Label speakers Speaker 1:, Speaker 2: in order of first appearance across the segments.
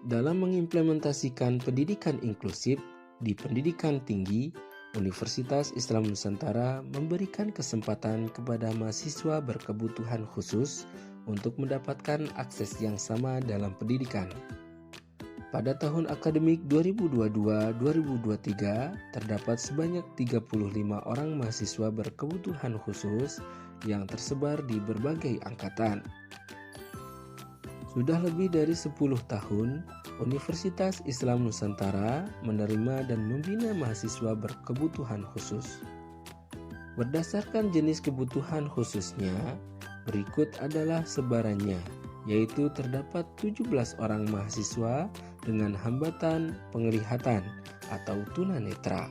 Speaker 1: Dalam mengimplementasikan pendidikan inklusif di pendidikan tinggi, Universitas Islam Nusantara memberikan kesempatan kepada mahasiswa berkebutuhan khusus untuk mendapatkan akses yang sama dalam pendidikan. Pada tahun akademik 2022-2023, terdapat sebanyak 35 orang mahasiswa berkebutuhan khusus yang tersebar di berbagai angkatan. Sudah lebih dari 10 tahun, Universitas Islam Nusantara menerima dan membina mahasiswa berkebutuhan khusus. Berdasarkan jenis kebutuhan khususnya, berikut adalah sebarannya, yaitu terdapat 17 orang mahasiswa dengan hambatan penglihatan atau tunanetra,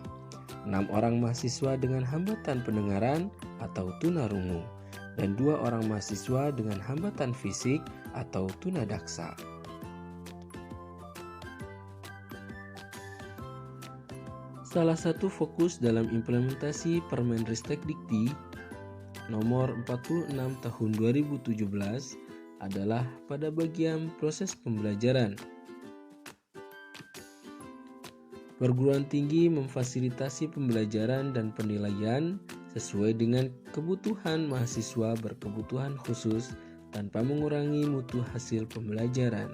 Speaker 1: 6 orang mahasiswa dengan hambatan pendengaran atau tunarungu, dan 2 orang mahasiswa dengan hambatan fisik atau tunadaksa. Salah satu fokus dalam implementasi Permenristekdikti nomor 46 tahun 2017 adalah pada bagian proses pembelajaran. Perguruan tinggi memfasilitasi pembelajaran dan penilaian sesuai dengan kebutuhan mahasiswa berkebutuhan khusus tanpa mengurangi mutu hasil pembelajaran.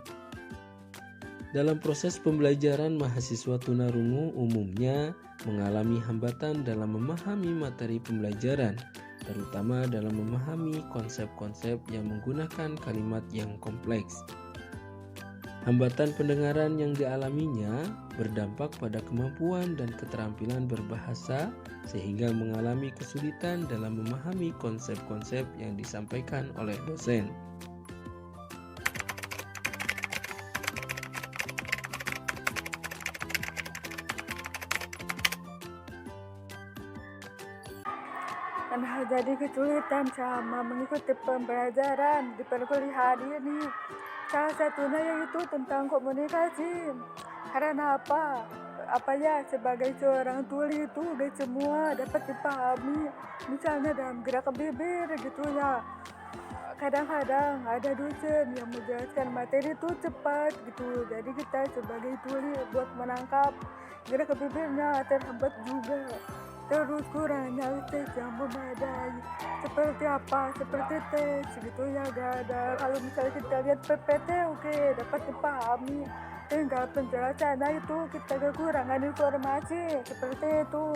Speaker 1: Dalam proses pembelajaran, mahasiswa tunarungu umumnya mengalami hambatan dalam memahami materi pembelajaran, terutama dalam memahami konsep-konsep yang menggunakan kalimat yang kompleks. Hambatan pendengaran yang dialaminya berdampak pada kemampuan dan keterampilan berbahasa sehingga mengalami kesulitan dalam memahami konsep-konsep yang disampaikan oleh dosen.
Speaker 2: Jadi kesulitan sama mengikuti pembelajaran di perkuliahan ini. Salah satunya yaitu tentang komunikasi. Karena apa? Sebagai seorang tuli itu gak semua dapat dipahami. Misalnya dalam gerakan bibir gitu ya. Kadang-kadang ada dosen yang menjelaskan materi itu cepat gitu. Jadi kita sebagai tuli buat menangkap gerakan bibirnya terhambat juga. Terus kurangnya tes yang memadai. Seperti apa? Seperti tes gitu ya, gak ada. Kalau misalnya kita lihat PPT oke, dapat dipahami. Tinggal penjelasannya itu kita kekurangan informasi. Seperti itu.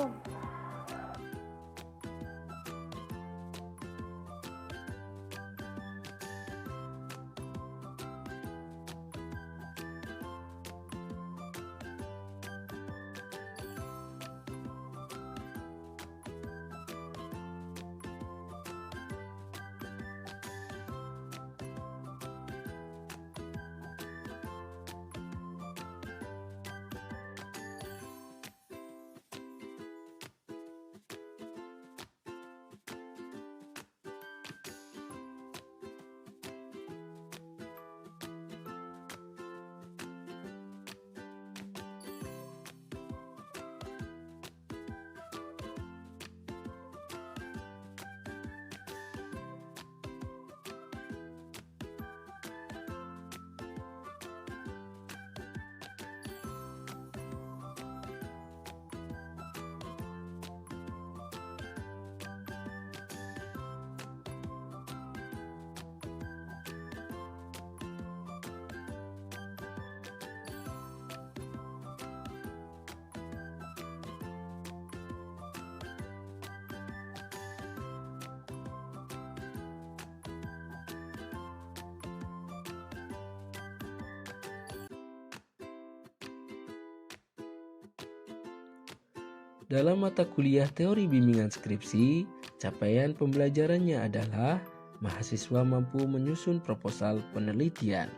Speaker 1: Dalam mata kuliah teori bimbingan skripsi, capaian pembelajarannya adalah mahasiswa mampu menyusun proposal penelitian.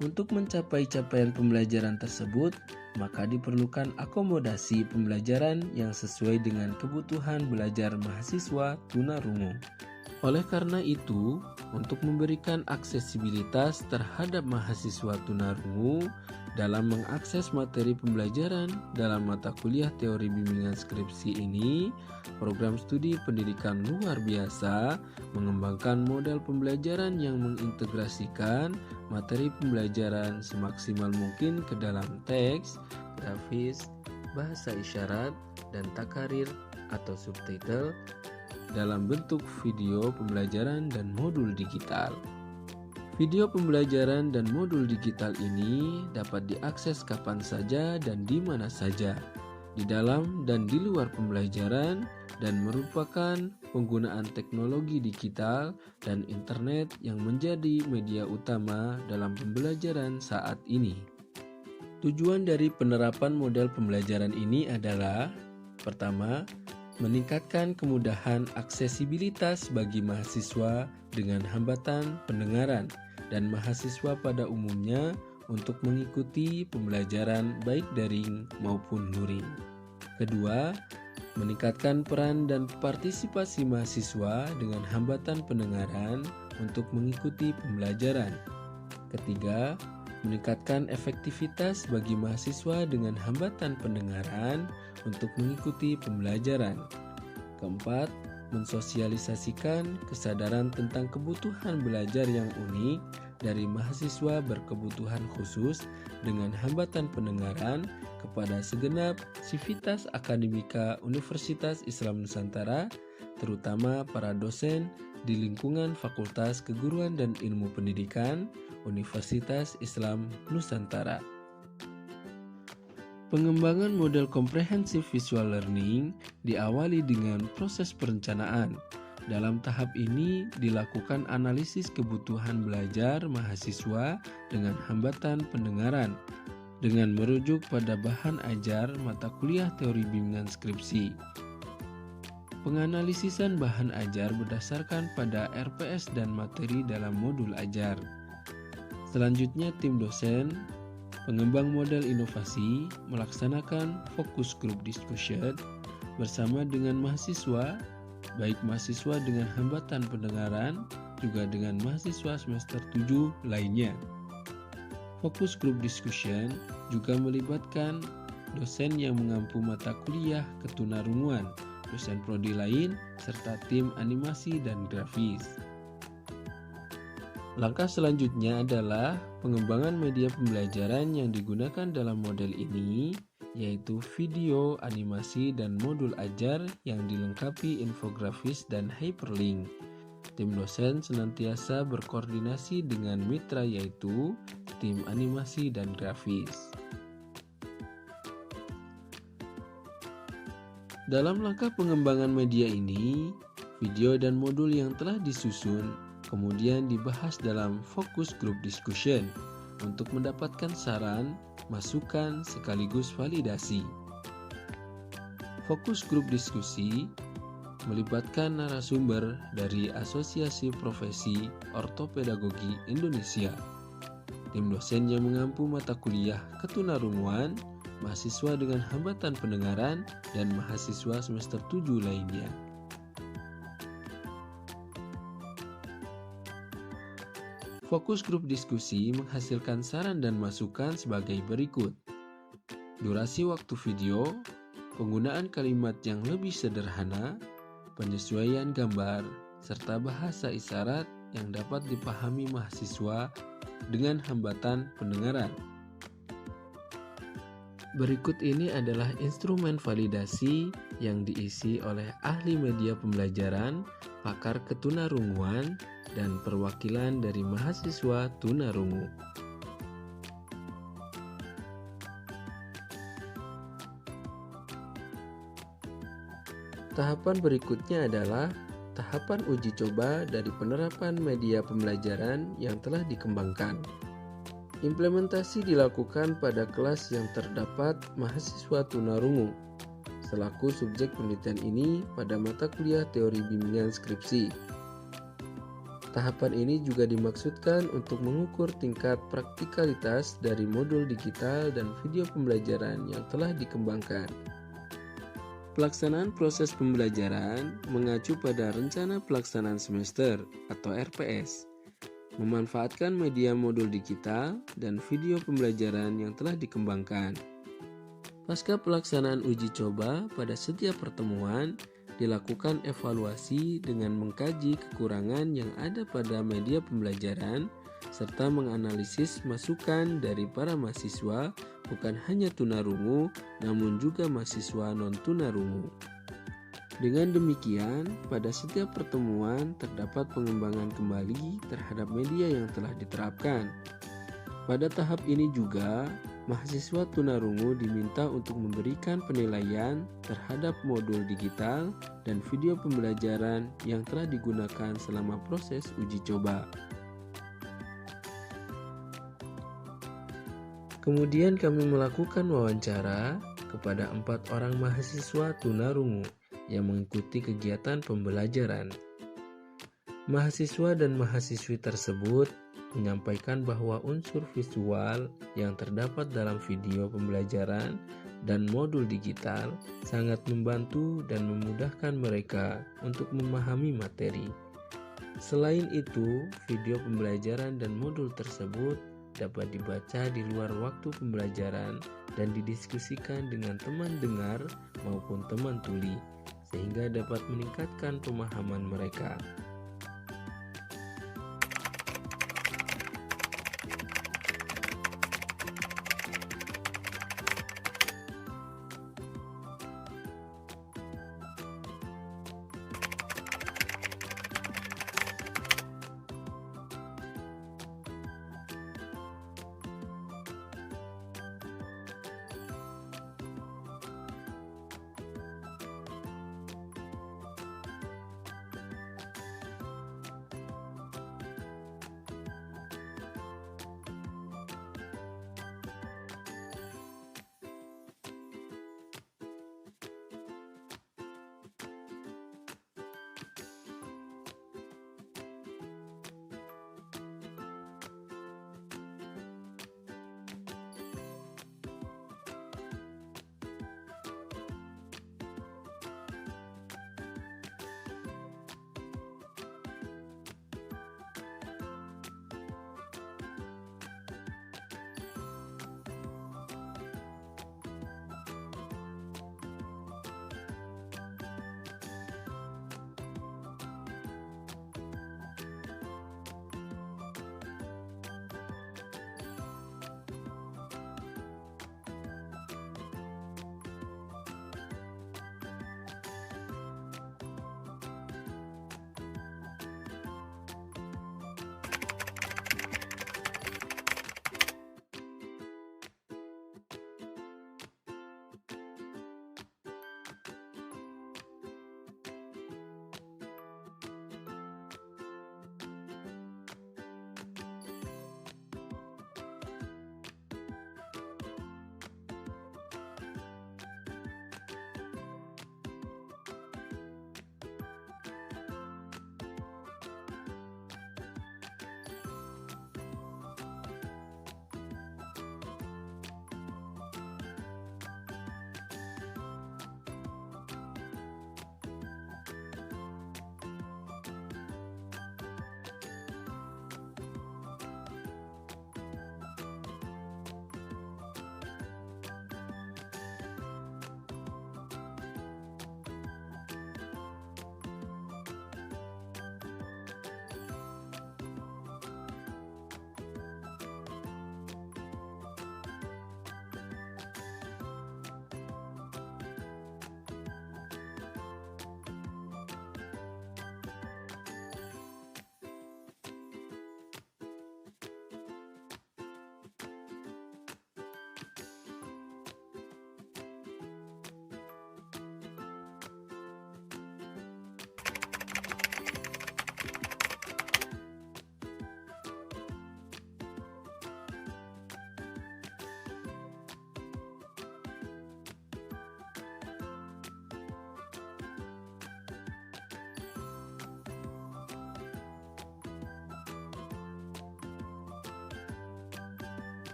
Speaker 1: Untuk mencapai capaian pembelajaran tersebut, maka diperlukan akomodasi pembelajaran yang sesuai dengan kebutuhan belajar mahasiswa tunarungu. Oleh karena itu, untuk memberikan aksesibilitas terhadap mahasiswa tunarungu, Dalam mengakses materi pembelajaran dalam mata kuliah teori bimbingan skripsi ini, program studi pendidikan luar biasa mengembangkan model pembelajaran yang mengintegrasikan materi pembelajaran semaksimal mungkin ke dalam teks, grafis, bahasa isyarat, dan takarir atau subtitle dalam bentuk video pembelajaran dan modul digital. Video pembelajaran dan modul digital ini dapat diakses kapan saja dan di mana saja, di dalam dan di luar pembelajaran, dan merupakan penggunaan teknologi digital dan internet yang menjadi media utama dalam pembelajaran saat ini. Tujuan dari penerapan model pembelajaran ini adalah: pertama, meningkatkan kemudahan aksesibilitas bagi mahasiswa dengan hambatan pendengaran dan mahasiswa pada umumnya untuk mengikuti pembelajaran baik daring maupun luring. Kedua, meningkatkan peran dan partisipasi mahasiswa dengan hambatan pendengaran untuk mengikuti pembelajaran. Ketiga, meningkatkan efektivitas bagi mahasiswa dengan hambatan pendengaran untuk mengikuti pembelajaran. Keempat, mensosialisasikan kesadaran tentang kebutuhan belajar yang unik dari mahasiswa berkebutuhan khusus dengan hambatan pendengaran kepada segenap sivitas akademika Universitas Islam Nusantara, terutama para dosen di lingkungan Fakultas Keguruan dan Ilmu Pendidikan Universitas Islam Nusantara. Pengembangan model comprehensive visual learning diawali dengan proses perencanaan. Dalam tahap ini dilakukan analisis kebutuhan belajar mahasiswa dengan hambatan pendengaran dengan merujuk pada bahan ajar mata kuliah teori bimbingan skripsi. Penganalisisan bahan ajar berdasarkan pada RPS dan materi dalam modul ajar. Selanjutnya, tim dosen, pengembang model inovasi, melaksanakan focus group discussion bersama dengan mahasiswa, baik mahasiswa dengan hambatan pendengaran, juga dengan mahasiswa semester 7 lainnya. Focus group discussion juga melibatkan dosen yang mengampu mata kuliah ketunarunguan, dosen prodi lain, serta tim animasi dan grafis. Langkah selanjutnya adalah pengembangan media pembelajaran yang digunakan dalam model ini, yaitu video, animasi, dan modul ajar yang dilengkapi infografis dan hyperlink. Tim dosen senantiasa berkoordinasi dengan mitra, yaitu tim animasi dan grafis. Dalam langkah pengembangan media ini, video dan modul yang telah disusun kemudian dibahas dalam focus group discussion untuk mendapatkan saran, masukan, sekaligus validasi. Fokus grup diskusi melibatkan narasumber dari Asosiasi Profesi Ortopedagogi Indonesia, tim dosen yang mengampu mata kuliah ketunarunguan, mahasiswa dengan hambatan pendengaran, dan mahasiswa semester 7 lainnya. Fokus grup diskusi menghasilkan saran dan masukan sebagai berikut: durasi waktu video, penggunaan kalimat yang lebih sederhana, penyesuaian gambar, serta bahasa isyarat yang dapat dipahami mahasiswa dengan hambatan pendengaran. Berikut ini adalah instrumen validasi yang diisi oleh ahli media pembelajaran, pakar ketunarunguan, dan perwakilan dari mahasiswa tunarungu. Tahapan berikutnya adalah tahapan uji coba dari penerapan media pembelajaran yang telah dikembangkan. Implementasi dilakukan pada kelas yang terdapat mahasiswa tunarungu selaku subjek penelitian ini pada mata kuliah teori bimbingan skripsi. Tahapan ini juga dimaksudkan untuk mengukur tingkat praktikalitas dari modul digital dan video pembelajaran yang telah dikembangkan. Pelaksanaan proses pembelajaran mengacu pada Rencana Pelaksanaan Semester atau RPS. memanfaatkan media modul digital dan video pembelajaran yang telah dikembangkan. Pasca pelaksanaan uji coba, pada setiap pertemuan dilakukan evaluasi dengan mengkaji kekurangan yang ada pada media pembelajaran serta menganalisis masukan dari para mahasiswa, bukan hanya tunarungu namun juga mahasiswa non-tunarungu. Dengan demikian, pada setiap pertemuan terdapat pengembangan kembali terhadap media yang telah diterapkan. Pada tahap ini juga, mahasiswa tunarungu diminta untuk memberikan penilaian terhadap modul digital dan video pembelajaran yang telah digunakan selama proses uji coba. Kemudian kami melakukan wawancara kepada 4 orang mahasiswa tunarungu yang mengikuti kegiatan pembelajaran. Mahasiswa dan mahasiswi tersebut menyampaikan bahwa unsur visual yang terdapat dalam video pembelajaran dan modul digital sangat membantu dan memudahkan mereka untuk memahami materi. Selain itu, video pembelajaran dan modul tersebut dapat dibaca di luar waktu pembelajaran dan didiskusikan dengan teman dengar maupun teman tuli, sehingga dapat meningkatkan pemahaman mereka.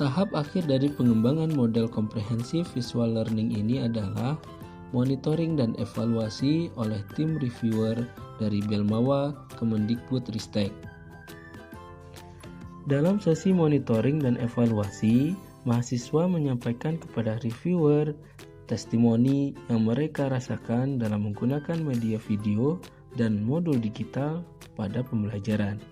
Speaker 1: Tahap akhir dari pengembangan model comprehensive visual learning ini adalah monitoring dan evaluasi oleh tim reviewer dari Belmawa Kemendikbudristek. Dalam sesi monitoring dan evaluasi, mahasiswa menyampaikan kepada reviewer testimoni yang mereka rasakan dalam menggunakan media video dan modul digital pada pembelajaran.